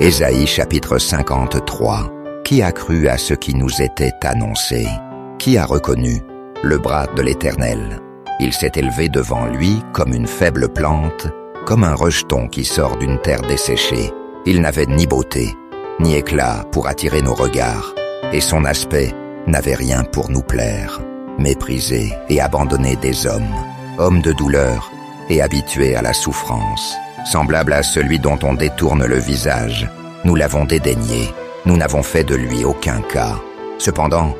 Ésaïe chapitre 53. Qui a cru à ce qui nous était annoncé? Qui a reconnu le bras de l'Éternel? Il s'est élevé devant lui comme une faible plante, comme un rejeton qui sort d'une terre desséchée. Il n'avait ni beauté, ni éclat pour attirer nos regards, et son aspect n'avait rien pour nous plaire. Méprisé et abandonné des hommes, homme de douleur et habitué à la souffrance, semblable à celui dont on détourne le visage, nous l'avons dédaigné, nous n'avons fait de lui aucun cas. Cependant,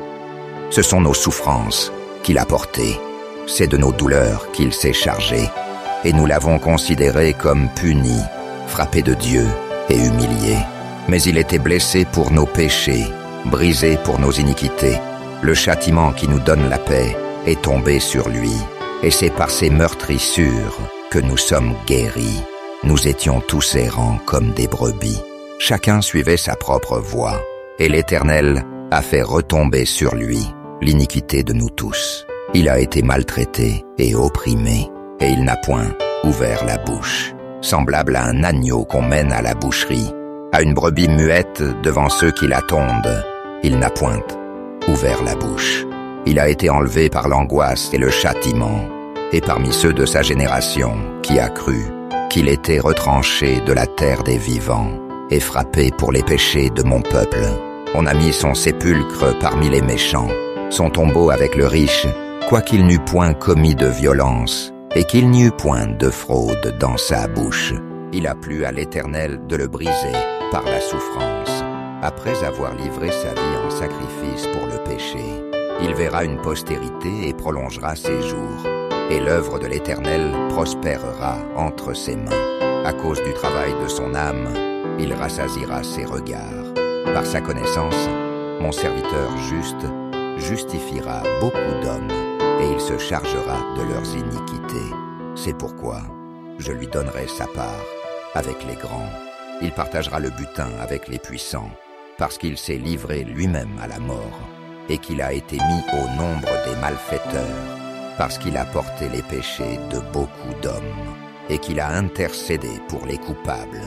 ce sont nos souffrances qu'il a portées, c'est de nos douleurs qu'il s'est chargé, et nous l'avons considéré comme puni, frappé de Dieu et humilié. Mais il était blessé pour nos péchés, brisé pour nos iniquités. Le châtiment qui nous donne la paix est tombé sur lui, et c'est par ses meurtrissures que nous sommes guéris. Nous étions tous errants comme des brebis. Chacun suivait sa propre voie, et l'Éternel a fait retomber sur lui l'iniquité de nous tous. Il a été maltraité et opprimé, et il n'a point ouvert la bouche. Semblable à un agneau qu'on mène à la boucherie, à une brebis muette devant ceux qui la tondent, il n'a point ouvert la bouche. Il a été enlevé par l'angoisse et le châtiment, et parmi ceux de sa génération qui a cru qu'il était retranché de la terre des vivants et frappé pour les péchés de mon peuple. On a mis son sépulcre parmi les méchants, son tombeau avec le riche, quoiqu'il n'eût point commis de violence et qu'il n'y eût point de fraude dans sa bouche. Il a plu à l'Éternel de le briser par la souffrance. Après avoir livré sa vie en sacrifice pour le péché, il verra une postérité et prolongera ses jours, et l'œuvre de l'Éternel prospérera entre ses mains. À cause du travail de son âme, il rassasira ses regards. Par sa connaissance, mon serviteur juste justifiera beaucoup d'hommes, et il se chargera de leurs iniquités. C'est pourquoi je lui donnerai sa part avec les grands. Il partagera le butin avec les puissants, parce qu'il s'est livré lui-même à la mort, et qu'il a été mis au nombre des malfaiteurs, parce qu'il a porté les péchés de beaucoup d'hommes, et qu'il a intercédé pour les coupables.